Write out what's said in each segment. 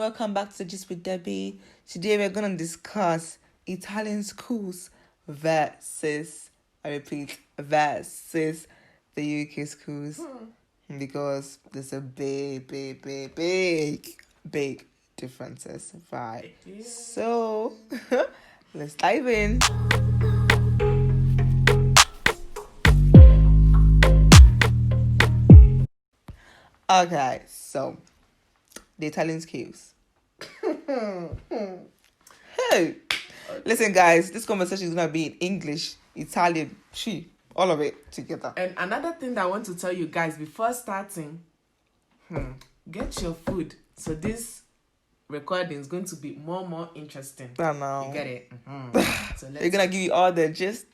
welcome back to Just with Debbie. Today we're gonna discuss Italian schools versus, I repeat, versus the UK schools. Because there's a big differences, right? Yeah. So, let's dive in. Okay, so the Italian skills. Hey, listen, guys. This conversation is gonna be in English, Italian, all of it together. And another thing that I want to tell you guys before starting, get your food. So this recording is going to be more interesting. I know. You get it? So They're gonna give you all the gist,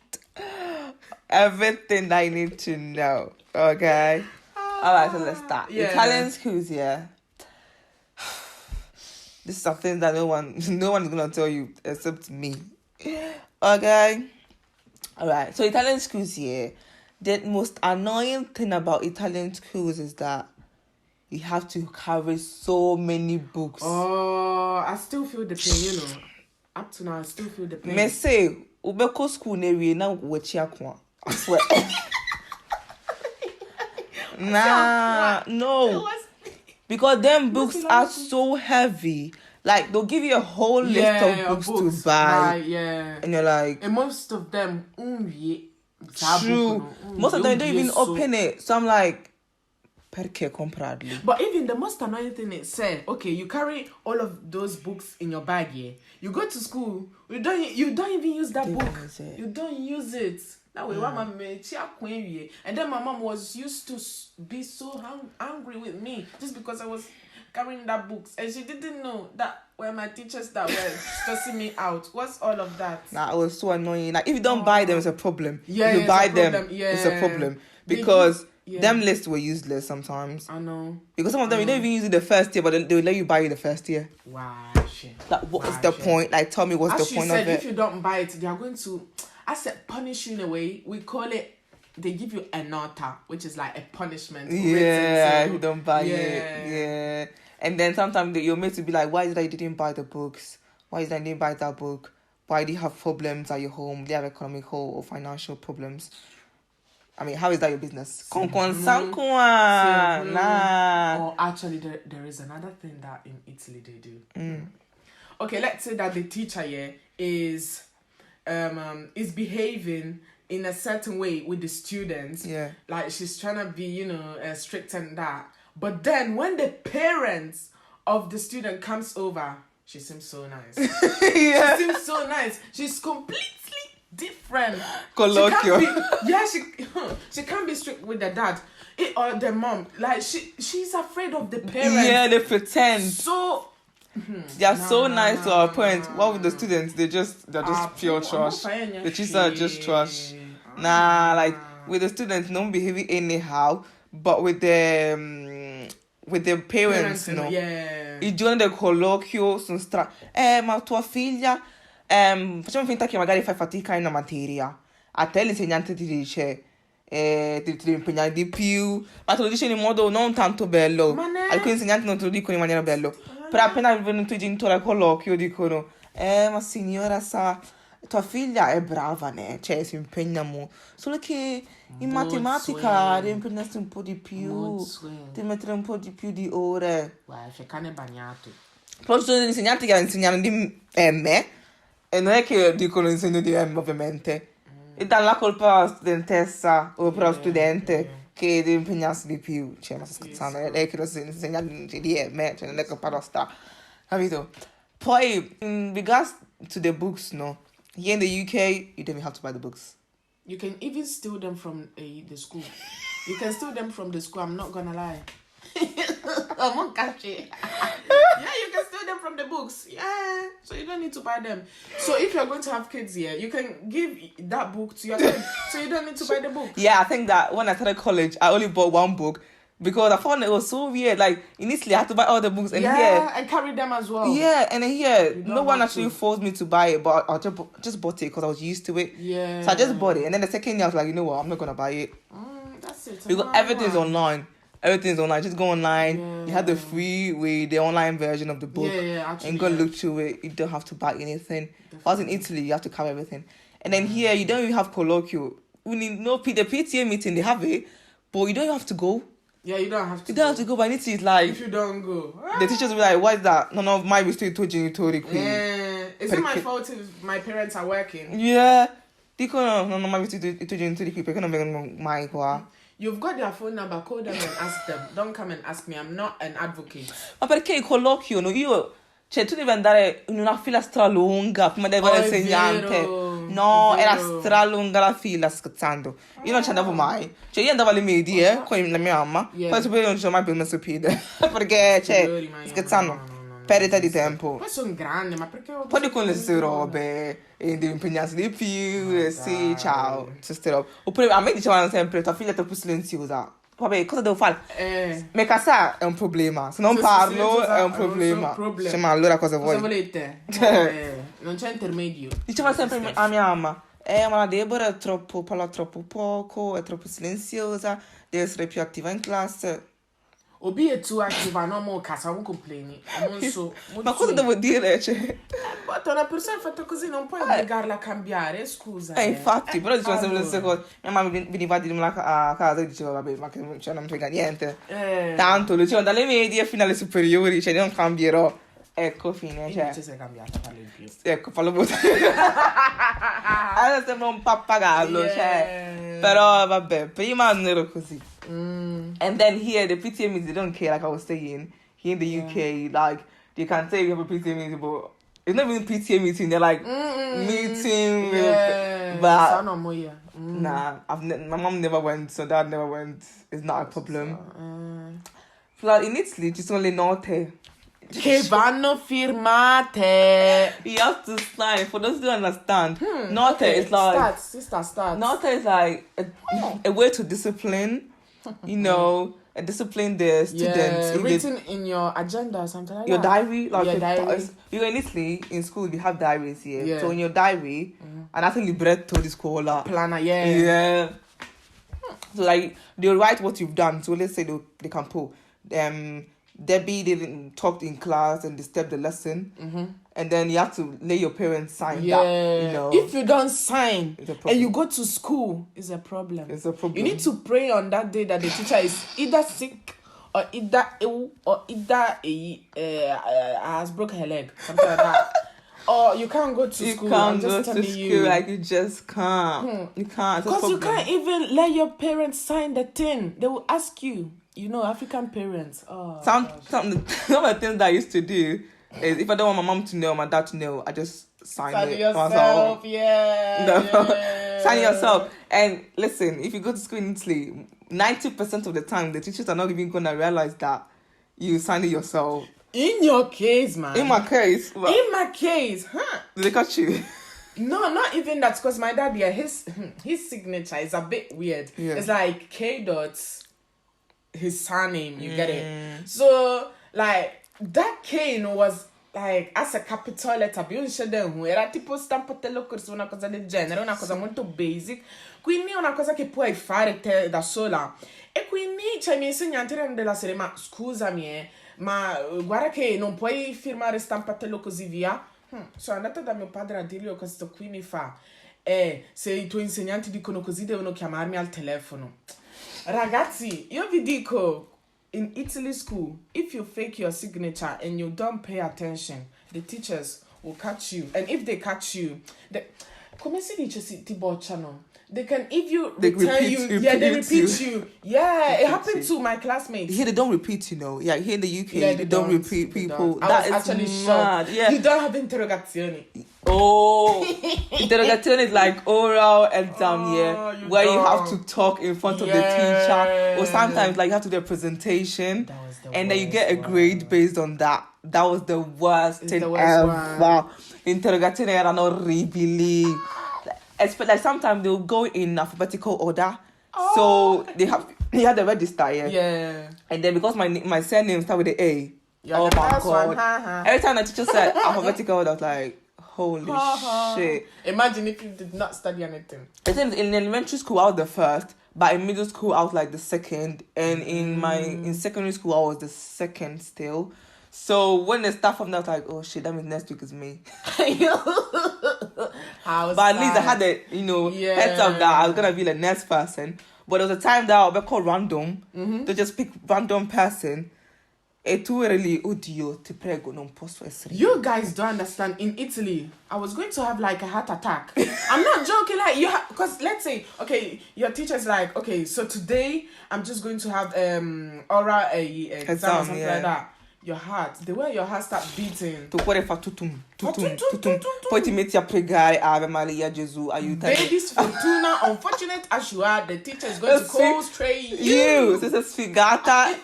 everything that you need to know. Okay. All right, so let's start. Yeah. Italian schools, yeah. This is something that no one is gonna tell you except me. Okay. All right. So Italian schools, yeah. The most annoying thing about Italian schools is that you have to carry so many books. Oh, I still feel the pain, you know. Up to now, I still feel the pain. Me say, ubeko school newe na wechiakwa. I swear. Nah, no. Because them books are so heavy. Like, they'll give you a whole list of books to buy. Right, yeah. And you're like... And most of them, true. Most of them don't even open it. So I'm like, perché comprarli? But even the most annoying thing is, say, okay, you carry all of those books in your bag, yeah. You go to school, you don't even use that book. You don't use it. That way, and then my mom was used to be so angry with me just because I was carrying that books, and she didn't know that were my teachers that were stressing me out. What's all of that? Nah, it was so annoying. Like, if you don't buy them, it's a problem. Yeah, if you buy them, yeah. it's a problem. Because them lists were useless sometimes. I know. Because some of them, you don't even use it the first year, but they will let you buy it the first year. Wow, shit. Like, what is the point? Like, tell me what's the point of it? If you don't buy it, they are going to, I said, punish you in a way. We call it, they give you a nota, which is like a punishment. Yeah, if you don't buy it. Yeah. And then sometimes your mates will be like, why is it that you didn't buy the books? Why is it that you didn't buy that book? Why do you have problems at your home? Do you have economical or financial problems? I mean, how is that your business? Nah. Or actually, there is another thing that in Italy they do. Okay, let's say that the teacher here is behaving in a certain way with the students. Yeah. Like she's trying to be, strict and that. But then when the parents of the student comes over, she seems so nice. Yeah. She seems so nice. She's completely different. Colloquial. She can't be strict with the dad or the mom. Like she's afraid of the parents. Yeah, they pretend. So they are so nice to our parents. What with the students? They're just pure trash. The teachers are just trash. Like with the students, no behaving anyhow. But with the parents, no. Yeah. Il giorno del colloquio sono ma tua figlia, facciamo finta che magari fai fatica in una materia. A te l'insegnante ti dice, ti devi impegnare di più, ma te lo dice in un modo non tanto bello. Alcuni insegnanti non te lo dicono in maniera bella. Però appena venuto i genitori al colloquio dicono, ma signora sa, tua figlia è brava, né? Cioè si impegna molto. Solo che in matematica devi impegnarsi un po' di più, devi mettere un po' di più di ore. C'è cane bagnato. Poi ci sono degli insegnanti che insegnano di M e non è che dicono insegno di M ovviamente. E danno la colpa alla studentessa o però al studente che deve impegnarsi di più. Cioè, ma sto scherzando, è lei che lo insegna di M, cioè non è colpa nostra. Capito? Poi, in regards to the books, no? Here in the UK, you don't even have to buy the books. You can even steal them from the school. You can steal them from the school, I'm not gonna lie. I won't catch it. Yeah, you can steal them from the books. Yeah, so you don't need to buy them. So if you're going to have kids here, you can give that book to your kids. So you don't need to buy the book. Yeah, I think that when I started college, I only bought one book. Because I found it was so weird. Like, initially, I had to buy all the books. And and carry them as well. Yeah, and then here, no one actually forced me to buy it. But I just bought it because I was used to it. Yeah. So I just bought it. And then the second year, I was like, you know what? I'm not going to buy it. That's it. Because everything's online. Everything's online. Just go online. Yeah. You have the free way, the online version of the book. Actually, and go look through it. You don't have to buy anything. Whilst in Italy, you have to cover everything. And then here, you don't even have colloquial. We need the PTA meeting, they have it, but you don't have to go. Yeah, you don't have to. You don't have to go, but in Italy, it's like if you don't go, the teachers will be like, "What is that? None of my mistake told you to read." Is it my fault if my parents are working? Yeah. No, my mistake told you to read. Because my qua. You've got their phone number, call them and ask them. Don't come and ask me, I'm not an advocate. Ma perché il colloquio, no? Cioè, tu devi andare in una fila stralunga prima di avere l'insegnante. No, era stralunga la fila, scherzando. Io non ci andavo mai. Cioè, io andavo alle medie con la mia mamma, poi superiore non ci sono mai più messo piede. Perché, cioè, scherzando. Perdita di tempo. Poi sono grande, ma perché... Poi con le stesse robe, e devi impegnarsi di più, sì, ciao, queste robe. Oppure a me dicevano sempre, tua figlia è troppo silenziosa. Vabbè, cosa devo fare? Me casa è un problema, se non parlo è un problema. Cioè, ma allora cosa vuoi? Cosa volete? Non c'è intermedio. Diceva sempre a mia mamma, ma la Deborah parla troppo poco, è troppo silenziosa, deve essere più attiva in classe. Obi è too attiva, no mo casa, non compleni. Ma cosa devo dire? Cioè... una persona fatta così non puoi obbligarla a cambiare, scusa. Infatti, però diceva sempre le stesse cose. Mia mamma veniva a dirmi a casa e diceva, vabbè, ma che non frega niente. Tanto, lo diceva dalle medie fino alle superiori, cioè io non cambierò. Ecco, fine, cioè. Invece sei cambiata, parlo in più. Ecco, fallo votare. Adesso sembra un pappagallo, cioè. Però, vabbè, prima non ero così. And then here, the PTA meetings, they don't care, like I was saying. Here in the UK, like, they can say you have a PTA meeting, but it's not even PTA meeting, they're like, meeting with... But, nah, my mom never went, so dad never went. It's not a problem. Like, in Italy, ci sono le note. Che vanno firmate. You have to sign. For those who don't understand, note is like... Stats. Note is like a way to discipline, you know, and discipline the students. Yeah, written in your agenda or something like your that. Diary, like your diary. You're in Italy, in school, we have diaries here. Yeah. So in your diary, and I think libretto di scuola. Planner, yeah. So like, they write what you've done. So let's say they can put, Debbie didn't talk in class and disturb the lesson. And then you have to let your parents sign that, you know. If you don't sign and you go to school, it's a problem. It's a problem. You need to pray on that day that the teacher is either sick or either ill or either has broken her leg, something like that. Or you can't go to school. You can't go to school, like you just can't. You can't. Because you can't even let your parents sign the thing. They will ask you. You know, African parents. Some of the things that I used to do is if I don't want my mom to know, my dad to know, I just sign it yourself. myself. Yeah. Sign yourself. And listen, if you go to school in Italy, 90% of the time, the teachers are not even going to realize that you signed it yourself. In your case, man. In my case. Well, in my case, did they catch you? No, not even that. Because my dad, his signature is a bit weird. Yeah. It's like K dots, his surname. You get it? So, like, that K was like as a capital letter. Era tipo stampatello corso, una cosa del genere, una cosa molto basic. Quindi è una cosa che puoi fare te da sola. E quindi i miei insegnanti erano della serie, ma scusami, ma guarda che non puoi firmare stampatello così via. Sono andata da mio padre a dirgli questo qui mi fa. Se i tuoi insegnanti dicono così devono chiamarmi al telefono. Ragazzi, io vi dico, in Italy school, if you fake your signature and you don't pay attention, the teachers will catch you. And if they catch you, come si dice ti bocciano? They can, if you they repeat you. Yeah, it happened to my classmates. Here they don't repeat, you know. Yeah, here in the UK, they don't repeat people. That is actually mad. Shocked. Yeah. You don't have interrogazioni. Oh, interrogazione is like oral exam, where you have to talk in front of the teacher, or sometimes like you have to do a presentation, and then you get a grade based on that. That was the worst thing ever. Interrogazione erano orribili. Like sometimes they'll go in alphabetical order, so you have the register, yeah. And then because my surname starts with the A, oh my god! Every time the teacher said alphabetical order, I was like, holy shit! Imagine if you did not study anything. I think in elementary school I was the first, But in middle school, I was like the second, and in secondary school, I was the second still. So when they start from there, I was like, oh shit, that means next week is me. But at least I had the heads up that I was gonna be the next person. But there was a time that I was called random. To just pick random person. You guys don't understand. In Italy, I was going to have like a heart attack. I'm not joking. Like because let's say, okay, your teacher's like, okay, so today I'm just going to have oral exam or something like that. Your heart, the way your heart starts beating. Baby's fortuna, unfortunate as you are, the teacher is going to call straight you. This is Figata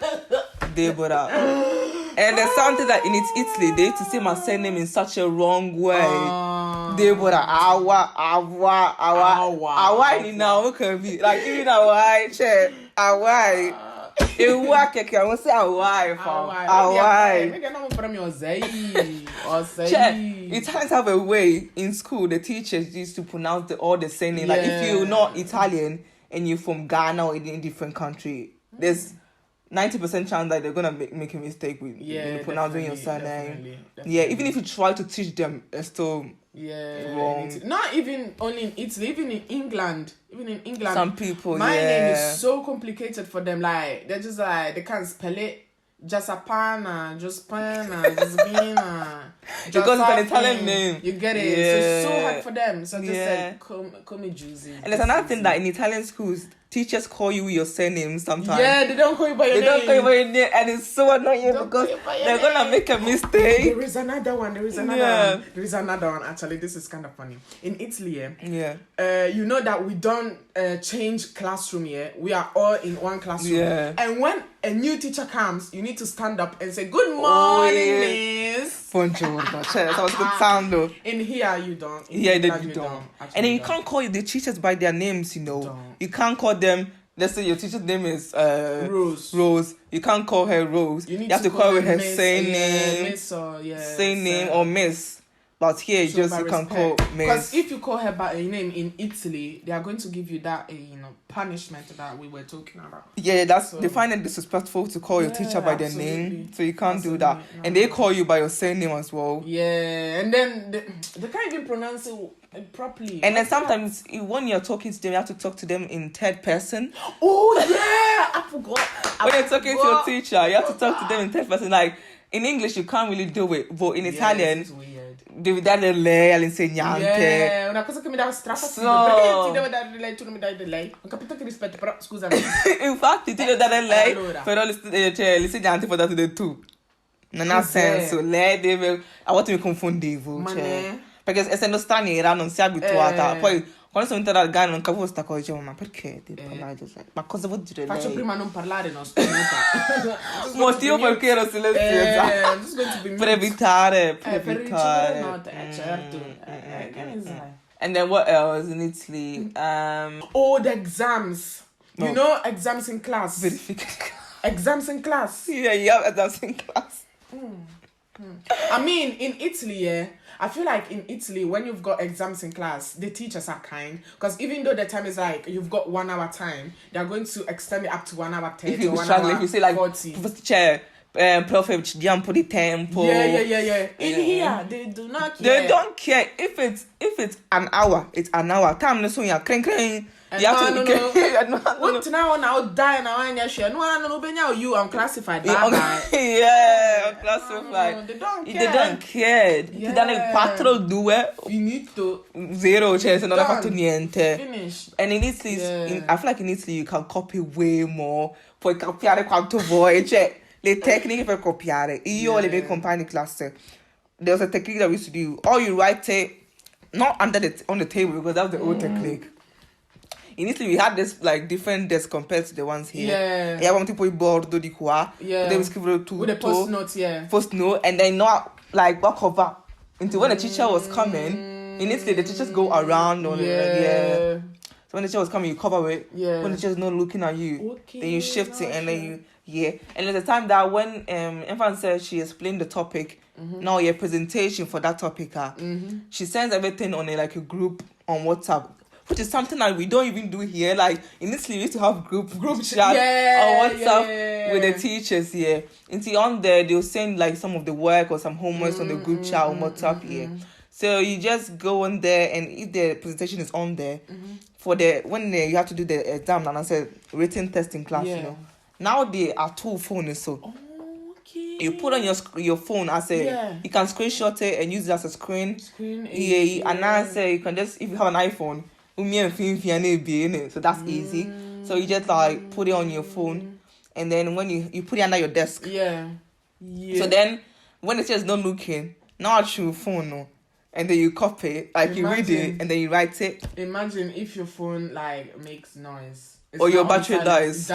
Deborah. And there's something that in Italy, they used to say my surname in such a wrong way. Deborah, awa, now can be like even awa, Italians have a way in school. The teachers used to pronounce all the same name. Like if you're not Italian and you're from Ghana or in a different country, there's 90% chance that they're gonna make a mistake with pronouncing your surname. Definitely. Yeah, even if you try to teach them, it's still wrong. Not even only in Italy, even in England. Some people, my name is so complicated for them. Like they're just like they can't spell it. Jasapana, Jospana, Jasbina. Because it's an Italian name. You get it. So it's so hard for them. So just said, call me Juicy. And there's another thing that in Italian schools, teachers call you your surname sometimes. Yeah, they don't call you by your name. And it's so annoying because they're gonna make a mistake. There is another one. There is another one. Actually, this is kind of funny. In Italy, you know that we don't change classroom here. We are all in one classroom. Yeah. And when a new teacher comes, you need to stand up and say, "Good morning, miss." In here, you don't. You don't. And then you can't call the teachers by their names, You can't call them, let's say your teacher's name is Rose. You can't call her Rose. You have to call her with her same name. Same name or Miss. But here, you can call Miss. Because if you call her by a name in Italy, they are going to give you that punishment that we were talking about. Yeah, they find it disrespectful to call your teacher by their name, so you can't do that. And they call you by your same name as well. Yeah, and then they can't even pronounce it properly. And then sometimes when you're talking to them, you have to talk to them in third person. Oh yeah, I forgot. When you're talking to your teacher, you have to talk to them in third person. Like in English, you can't really do it, but in Italian, it's weird. Devi dare lei all'insegnante. Yeah, una cosa che mi dava strafastidio. Perché ti devo dare lei, tu non mi dai di lei? Ho capito che rispetto, però scusami. Infatti ti devo dare lei, però l'insegnante può dare del tu. Non ha senso. Lei deve... A volte mi confondevo. Perché essendo straniera non si è abituata. Poi quando sono entrata al Ghana non capivo sta cosa. Dicevo, ma perché devi parlare così? Ma cosa vuol dire Faccio lei? prima non parlare, no? Motivo perché ero silenziosa. Per evitare. Certo. And then what else in Italy? The exams. You know exams in class. Exams in class. Yeah, you have exams in class. I mean, in Italy, I feel like in Italy, when you've got exams in class, the teachers are kind. Because even though the time is like, you've got 1 hour time, they're going to extend it up to 1 hour 30 or 1 hour 40. If you say like, Prof, ci dia un po' di tempo. Yeah. In here, they do not care. They don't care. If it's an hour, it's an hour. Time no soon ya kring. You have to what now die now and you unclassified. Yeah, unclassified. They don't care. They don't care. Ti danno 4 2 finito 0, cioè se non hai fatto niente. Finish. And in Italy, I feel like in Italy you can copy way more. Puoi copiare quanto vuoi, cioè le tecniche per copiare. Io e le mie compagni di classe, there was a technique that we used to do. Or you write it not on the table because that was the old technique. In Italy, we had this like different desks compared to the ones here. Yeah. E avevamo tipo il bordo di qua. Yeah. Devi scrivere tutto. With the post notes, Post note, and then not like walk over until when the teacher was coming. In Italy, the teachers go around. So when the teacher was coming, you cover it. Yeah. When the teacher's not looking at you, then you shift it, and then you. And there's a time that when Infant said she explained the topic, now your presentation for that topic, she sends everything on a group on WhatsApp. which is something that we don't even do here. Like in Italy, we used to have group chat or WhatsApp with the teachers here. And see on there, they'll send like some of the work or some homework on the group chat or WhatsApp here. So you just go on there, and if the presentation is on there, for you have to do the exam, and I said written test in class, you know. Now they are two phones, so you put on your phone as you can screenshot it and use it as a screen. And now say you can just, if you have an iPhone, so that's easy. So you just like put it on your phone, and then when you put it under your desk. So then when it says not looking, now it's your phone, no. And then you copy it, like you read it, and then you write it. Imagine if your phone like makes noise. Or your battery dies.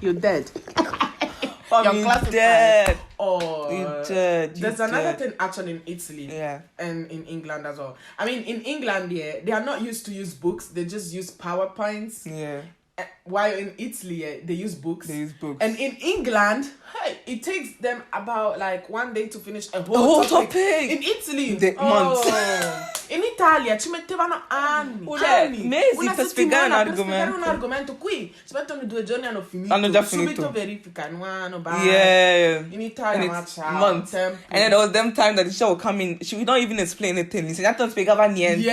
You're dead. You're dead. Oh, you're dead. There's another thing actually in Italy. Yeah. And in England as well. I mean, in England, they are not used to use books. They just use PowerPoints. Yeah. While in Italy, they use books. And in England, it takes them about like 1 day to finish a whole topic. In Italy, months. In Italia ci mettevano anni. Mesi per spiegare un argomento. Qui ci mettono 2 giorni, hanno finito. Hanno già finito. Subito verificano, In Italia, months. And then there was them time that the teacher would come in. She would not even explain anything. L'insegnante non spiegava niente.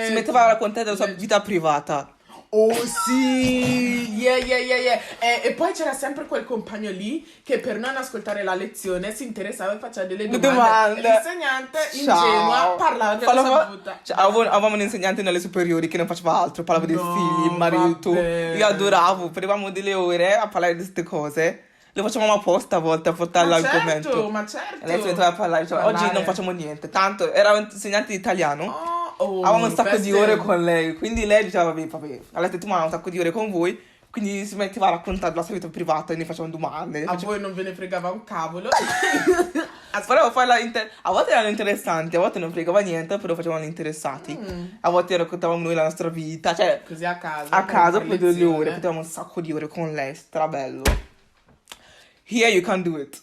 Si metteva a raccontare della sua vita privata. Oh sì, e poi c'era sempre quel compagno lì che per non ascoltare la lezione si interessava e faceva delle domande. E l'insegnante ingenua parlava della sua vita. Avevamo un insegnante nelle superiori che non faceva altro, parlava dei figli, il marito. Io adoravo, prendevamo delle ore a parlare di queste cose. Lo facevamo apposta a volte a portare l'argomento. Ma certo. E lei si metteva a parlare, oggi non facciamo niente. Tanto era un insegnante di italiano. Avevamo un sacco di ore con lei, quindi lei diceva vabbè, alla settimana ho un sacco di ore con voi, quindi si metteva a raccontare la sua vita privata e ne facevamo domande. Voi non ve ne fregava un cavolo. Però a volte erano interessanti, a volte non fregava niente, però facevamo gli interessati. A volte raccontavamo noi la nostra vita, cioè così a caso. A caso per delle ore, potevamo un sacco di ore con lei, strabello. Here you can't do it.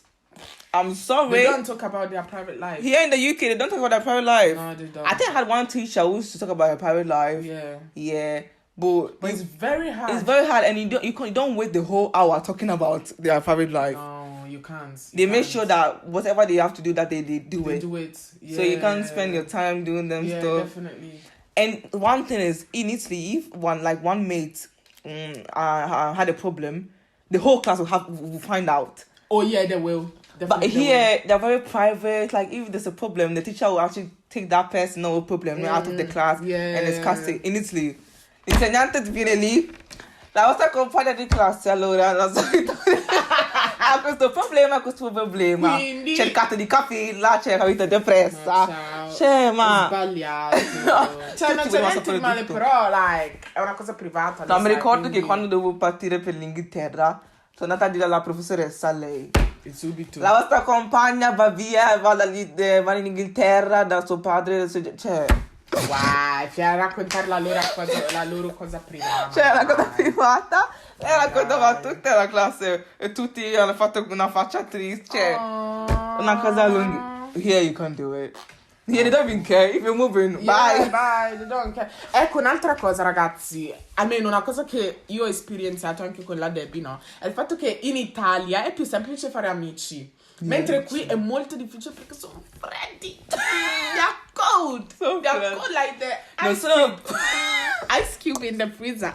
I'm sorry. They don't talk about their private life. Here in the UK, they don't talk about their private life. No, they don't. I think I had one teacher who used to talk about her private life. Yeah. But it's very hard. It's very hard, and you don't wait the whole hour talking about their private life. No, you can't. They make sure that whatever they have to do, that they do it. They do it. Yeah. So you can't spend your time doing them stuff. Yeah, definitely. And one thing is, in Italy, if one mate had a problem, the whole class will find out. Oh yeah, they will. But here, they're very private. Like, if there's a problem, the teacher will actually take that person, no problem, out of the class and discuss it. In Italy, l'insegnante viene lì, la vostra compagna di classe, allora, la solita, ha questo problema, Quindi... cercate di capirla, c'è la vita depressa. Ma... Sbagliato. Cioè, non c'è niente di male, però, like, è una cosa privata. No, mi ricordo che quando dovevo partire per l'Inghilterra, sono andata a dire alla professoressa, a lei, subito, la vostra compagna va via, va in Inghilterra da suo padre, cioè wow, cioè raccontare la loro cosa privata, cioè la cosa privata, e raccontava a tutta la classe e tutti hanno fatto una faccia triste, cioè una cosa lunga. Here you can't do it. Yeah, they don't even care. If you're moving, bye. They don't care. Ecco, un'altra cosa, ragazzi, almeno una cosa che io ho esperienziato anche con la Debbie, no? È il fatto che in Italia è più semplice fare amici. Mentre qui è molto difficile perché sono freddi. They are cold. They are cold like the ice cube in the freezer.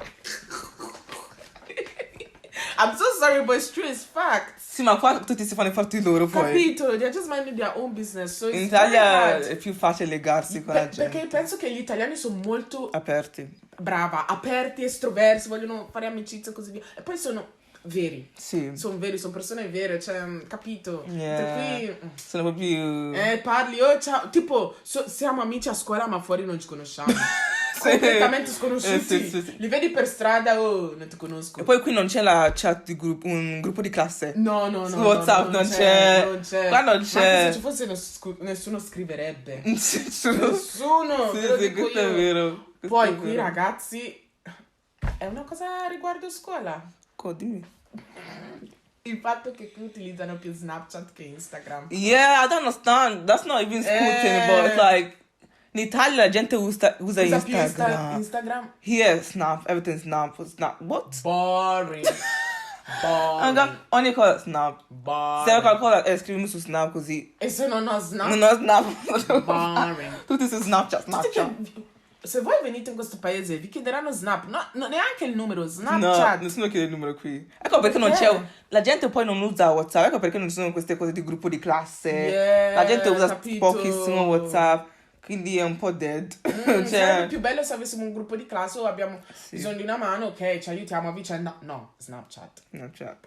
I'm so sorry, but it's true, it's fact. Sì, ma qua tutti si fanno i fatti loro poi. Capito? They're just minding their own business. So in Italia è più facile legarsi con la gente. Perché penso che gli italiani sono molto aperti. Brava, aperti, estroversi, vogliono fare amicizia e così via. E poi sono veri. Sì. Sono veri, sono persone vere, cioè, capito? Qui sono proprio... parli, ciao. Tipo, siamo amici a scuola ma fuori non ci conosciamo. Completamente sconosciuti. Sì. Li vedi per strada, non ti conosco. E poi qui non c'è la chat di un gruppo di classe. No. Su WhatsApp non c'è. Qua non c'è. Ma se ci fosse nessuno scriverebbe. Nessuno. Sì, questo è vero. Poi qui, ragazzi, è una cosa riguardo scuola. Dimmi. Il fatto che qui utilizzano più Snapchat che Instagram. Yeah, I don't understand. That's not even school thing, but it's like In Italia la gente usa Instagram. Instagram? Here, Snap. Everything's Snap. What? Boring. Boring. Ogni cosa Snap. Se Boring. qualcosa scriviamo su Snap così. E se non ho Snap? Non ho Snap. Boring. Tutti su Snapchat. Tutti che- se voi venite in questo paese vi chiederanno Snap, no, neanche il numero, Snapchat. No, nessuno chiede il numero qui. Ecco perché non c'è. La gente poi non usa WhatsApp. Ecco perché non ci sono queste cose di gruppo di classe. Yeah, La gente usa capito. pochissimo WhatsApp. Quindi è un po' dead. Sarebbe più bello se avessimo un gruppo di classe o abbiamo bisogno di una mano, ok, ci aiutiamo a vicenda. No, Snapchat.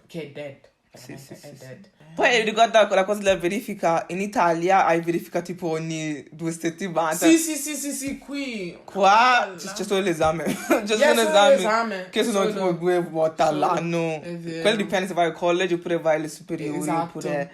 Che è dead. Veramente è dead. Poi riguardo la cosa della verifica, in Italia hai verifica tipo ogni 2 settimane. Sì, qui. Qua c'è solo l'esame. C'è solo l'esame. Che sono Solo. tipo 2 volte all'anno. È vero. Quello dipende se vai al college oppure vai alle superiori. Esatto. Oppure...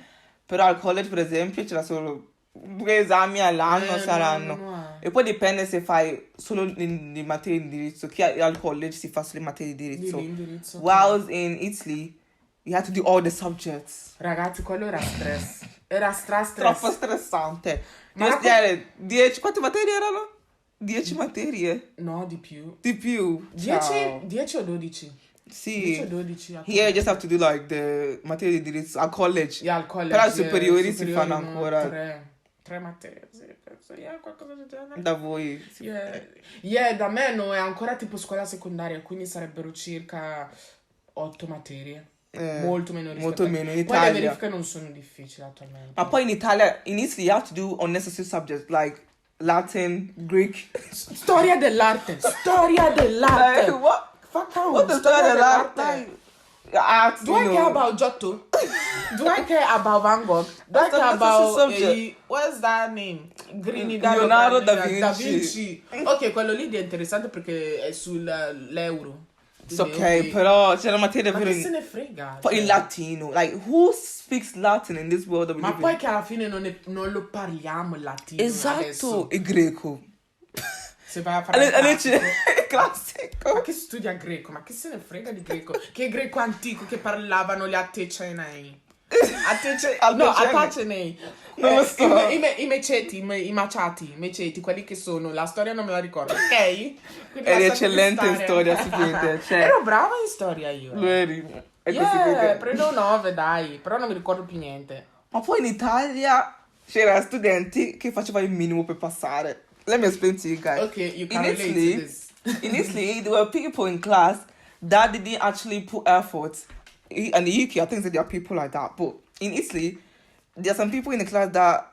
Però al college, per esempio, c'era solo 2 esami all'anno saranno. No. E poi dipende se fai solo in materie di indirizzo. Chi al college si fa solo in materie di indirizzo. L'indirizzo. While in Italy, you have to do all the subjects. Ragazzi, quello era stress. Era stress. Troppo stressante. Ma Devo la- studiare 10... Quante materie erano? 10 materie? No, di più. Di più. 10 o 12? Sì. 10 o 12. Here you just have to do like the materie di indirizzo al college. Yeah, al college. Però ai superiori si fanno no, ancora. 3 materie, sì, penso. Yeah, qualcosa del genere. Da voi. Yeah, da me no, è ancora tipo scuola secondaria, quindi sarebbero circa 8 materie. Molto meno rispetto molto meno in Poi le Italia. verifiche non sono difficili attualmente. Ma poi in Italia, in Italy you have to do unnecessary subjects like Latin, Greek. Storia dell'arte. Storia dell'arte. Like, what? Fuck out. What the storia dell'arte? Art, Do I care about Giotto? Do I care about Van Gogh? Do I care about subject. what's that name? Leonardo da Vinci. Ok, quello lì è interessante perché è sull'euro. It's ok, però c'è una materia Ma per che se ne frega? poi il latino. Like, who speaks Latin in this world that we Ma live poi in? che alla fine non lo parliamo il latino Esatto, adesso. e greco. Se vai a fare il classico. classico. Ma che studia greco? Ma che se ne frega di greco? Che greco antico che parlavano gli Atecenei. Atacenei. Non lo so. I meceti, i maciati, quelli che sono. La storia non me la ricordo, ok? Quindi Eri lasciate eccellente in stare. storia, si vede. Cioè, Ero brava in storia io. lo eri. Ecco, si vede. Prendo 9, dai. Però non mi ricordo più niente. Ma poi in Italia c'erano studenti che facevano il minimo per passare. Let me explain to you guys. Ok, you can in relate Italy, to this. in Italy, there were people in class that didn't actually put effort. And the UK, I think that there are people like that. But in Italy, there are some people in the class that,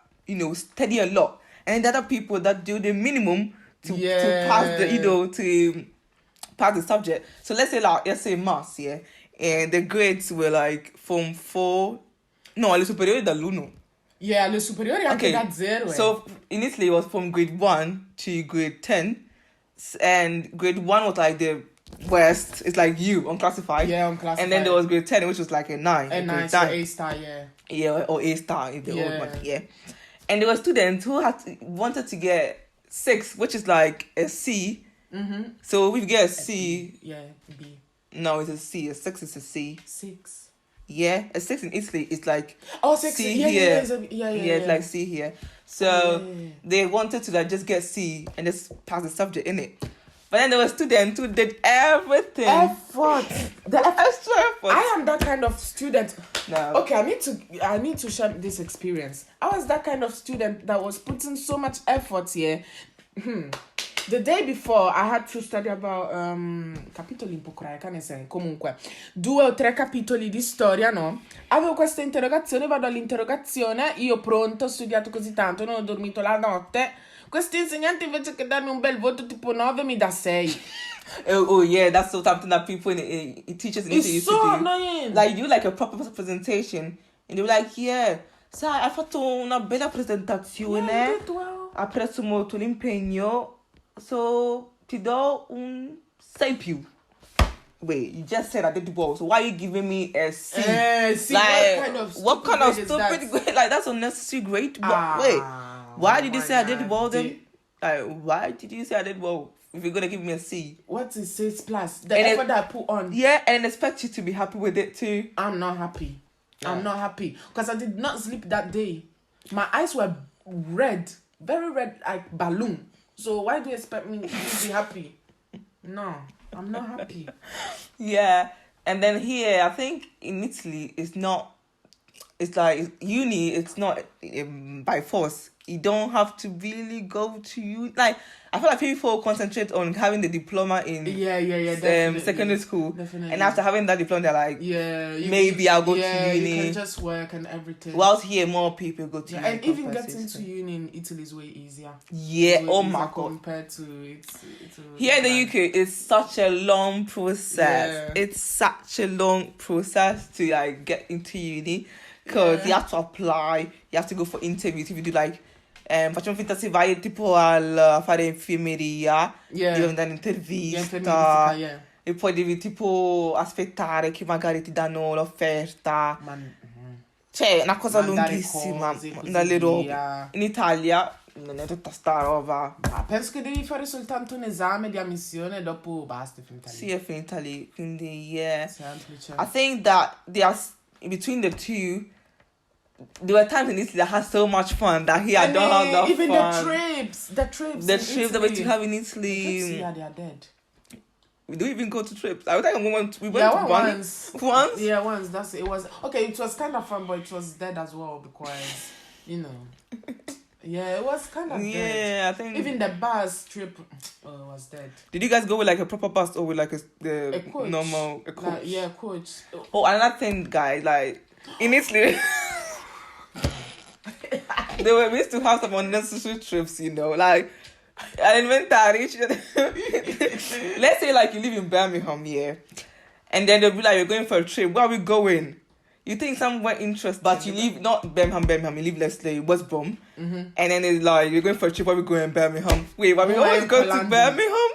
study a lot. And there are people that do the minimum to pass to pass the subject. So let's say maths, yeah? And the grades were like from 4... No, alle superiori dall'1. Yeah, alle superiori anche da 0. So in Italy, it was from grade 1 to grade 10. And grade 1 was like the worst. It's like you, unclassified. Yeah, unclassified. And then there was grade 10, which was like a 9. A 9, so A star, yeah. Yeah, or A star in the old one, yeah. And there were students who wanted to get 6, which is like a C. Mm-hmm. So if you get a C... Yeah, B. No, it's a C. A 6 is a C. 6. Yeah, a 6 in Italy is like 6. C Yeah, here. yeah, It's like C here. So they wanted to like just get C and just pass the subject in it. But then there were students who did everything. Effort. The extra effort. I am that kind of student. No. Okay, I need to share this experience. I was that kind of student that was putting so much effort here. The day before, I had to study about capitoli un po' comunque 2 o 3 capitoli di storia, no? Avevo questa interrogazione, vado all'interrogazione, io pronto, ho studiato così tanto, non ho dormito la notte. Questo insegnante invece che darmi un bel voto tipo 9 mi dà 6. Oh yeah, that's something that people in teachers in Italy It's used to so do. annoying. Like you like a proper presentation, and they were like, yeah, sai, hai fatto una bella presentazione. Yeah, you did well. Apprezzo molto l'impegno, so ti do un 6 più. Wait, you just said I did well, so why are you giving me a C? See, like, what kind of stupid grade? Like that's unnecessary grade. Wait, why did you say I did well then? Like, why did you say I did well if you're gonna give me a C? What is 6 plus? The And effort that I put on. Yeah, and expect you to be happy with it too. I'm not happy. Yeah. I'm not happy because I did not sleep that day. My eyes were red, very red, like balloon. So why do you expect me to be happy? No, I'm not happy. Yeah. And then here, I think in Italy, it's like uni, it's not by force. You don't have to really go to uni. Like, I feel like people concentrate on having the diploma in Yeah, definitely. secondary school. Definitely. And after having that diploma, they're like, maybe I'll go to uni. You can just work and everything. Whilst here, more people go to uni. And even getting to uni in Italy is way easier. Yeah, oh my God. Compared to it's here in the UK, it's such a long process. Yeah. It's such a long process to like get into uni. Because you have to apply, you have to go for interviews. If you do like, facciamo finta se vai tipo a fare infermeria, devi andare in intervista, e poi devi tipo aspettare che magari ti danno l'offerta. Cioè, è una cosa lunghissima. Dalle robe. In Italia non è tutta sta roba. Ma penso che devi fare soltanto un esame di ammissione e dopo basta, è finita lì. Sì, è finita lì. Quindi, yeah. Semplice. I think that between the two, there were times in Italy that had so much fun that here I don't have that even fun. The trips that we used to have in Italy. Yeah, they are dead. We don't even go to trips. I think we went to once. Once? Yeah, once. It was okay. It was kind of fun, but it was dead as well because yeah, it was kind of dead. Yeah, I think even the bus trip, it was dead. Did you guys go with like a proper bus or with like a coach? Normal coach? Yeah, coach. Oh, another thing, guys, like in Italy. We used to have some unnecessary trips, like an inventory. Let's say like you live in Birmingham, yeah, and then they'll be like, you're going for a trip. Where are we going? You think somewhere interesting, but you live not Birmingham, you live, let's say, West Brom, and then it's like, you're going for a trip. Where we going in Birmingham? Wait, but we always go to Birmingham?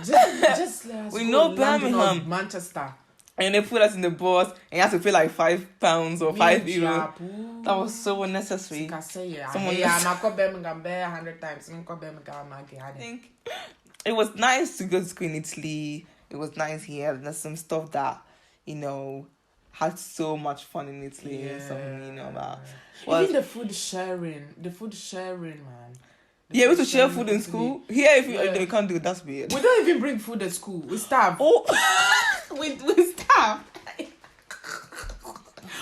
Just we know Birmingham, Manchester. And they put us in the bus, and you have to pay like £5 or €5. That was so unnecessary. I think it was nice to go to school in Italy. It was nice here. There's some stuff that, had so much fun in Italy. Yeah. Something, about. Even the food sharing, man. We used to share food in school. Here, if you can't do it, that's weird. We don't even bring food at school. We starve. Oh, we starve.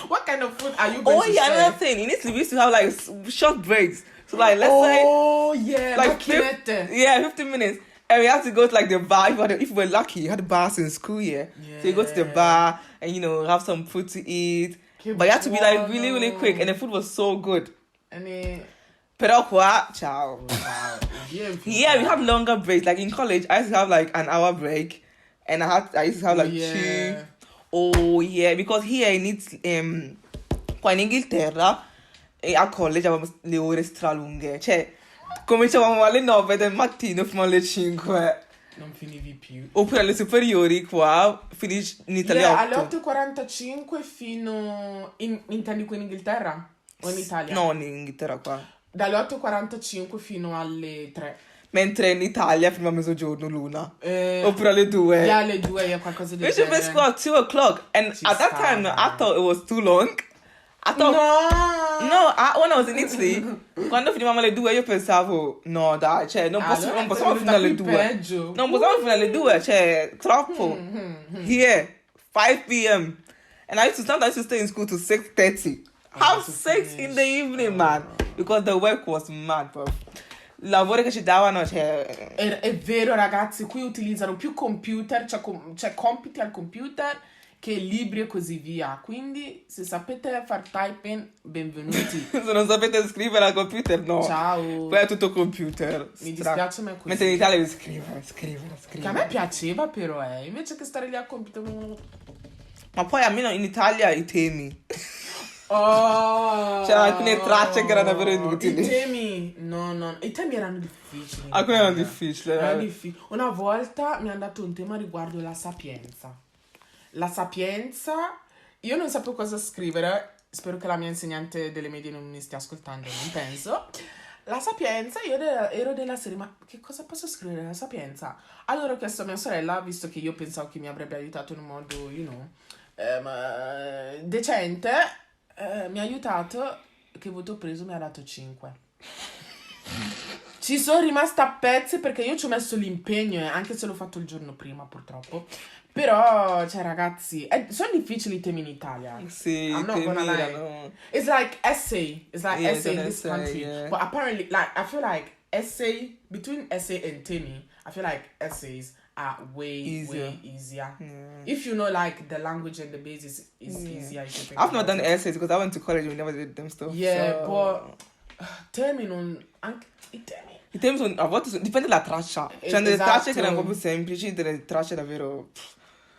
What kind of food are you going to share? Another thing. In Italy, we used to have like short breaks. So like, let's say, like 15 minutes. And we have to go to like the bar. If we were lucky, you had bars in school, yeah. So you go to the bar and have some food to eat. But you have to be like really, really quick. And the food was so good. Però qua, ciao. Yeah, we have longer breaks. Like in college, I used to have like an hour break. And I used to have like 2. Oh, yeah. Because here I need, qua in Inghilterra, a college avevamo le ore stralunghe. Cioè, cominciavamo alle 9 del mattino fino alle 5. Non finivi più. Oppure alle superiori qua, finisci in Italia alle 8:45 fino... Intendi qui in Inghilterra? O in Italia? No, in Inghilterra qua. Dalle 8:45 fino alle 3. Mentre in Italia fino a mezzogiorno l'1. Oppure alle 2. Yeah, alle 2 qualcosa del genere. We should school at 2 o'clock. And at that time, I thought it was too long. When I was in Italy, quando finivamo alle 2 io pensavo, no dai, cioè non possiamo finire alle 2. Non possiamo finire alle 2, cioè troppo. Here, 5 p.m. And sometimes I used to stay in school to 6:30. Half 6 in the evening, man. Because the work was mad, bro. I lavori che ci davano, cioè... È vero, ragazzi, qui utilizzano più computer, cioè compiti al computer che libri e così via. Quindi, se sapete far typing, benvenuti. Se non sapete scrivere al computer, no. Ciao. Poi è tutto computer. Mi dispiace, ma è così. Mentre in Italia devi scrivere. Che a me piaceva, però, invece che stare lì al computer... Ma poi almeno in Italia i temi. Oh, c'erano alcune tracce che erano davvero inutili. I temi erano difficili. Alcuni erano difficili. Una volta mi hanno dato un tema riguardo la sapienza. La sapienza, io non sapevo cosa scrivere. Spero che la mia insegnante delle medie non mi stia ascoltando, non penso. La sapienza, io ero della serie, ma che cosa posso scrivere la sapienza? Allora ho chiesto a mia sorella, visto che io pensavo che mi avrebbe aiutato in un modo, decente. Mi ha aiutato. Che voto ho preso? Mi ha dato 5. Ci sono rimasta a pezzi perché io ci ho messo l'impegno, anche se l'ho fatto il giorno prima, purtroppo. Però, cioè, ragazzi, sono difficili i temi in Italia. Sì, I'm not temi gonna lie. erano... It's like essay. It's like Yeah, essay it's in an this essay, country. yeah. But apparently, like, I feel like essay, between essay and temi, I feel like essays are way Easier. easier. Yeah. If you know, like, the language and the basis is easier. If you think I've not about done it. essays because I went to college and we never did them stuff. Yeah, so... but temi non... Anche, i temi... I temi sono, a volte dipende dalla traccia. C'è delle tracce che erano Esatto. proprio semplici, delle tracce davvero...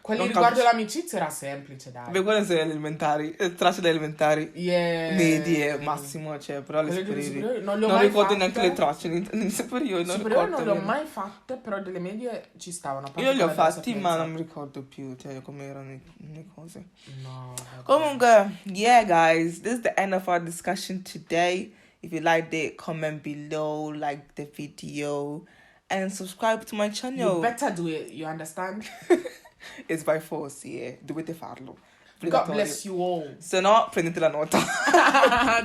Quelli non riguardo capisci. l'amicizia era semplice, dai. Beh, quelle sono le elementari, tracce da elementari. Yeah. Medie, massimo, cioè, però le Quelle delle superiori. superiori non le ho Non mai ricordo fatte. neanche le tracce, nei superiori non Superiori ricordo. non le ho bene. mai fatte, però delle medie ci stavano. a parte Io li ho quella della fatti, ma Sapienza. non mi ricordo più, cioè, come erano le cose. No. vabbè. Comunque, yeah, guys, this is the end of our discussion today. If you liked it, comment below, like the video, and subscribe to my You channel. better do it, you understand? It's by force, yeah. Dovete farlo. God bless you all. Se no, prendete la nota.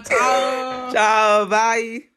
Ciao. Ciao, bye.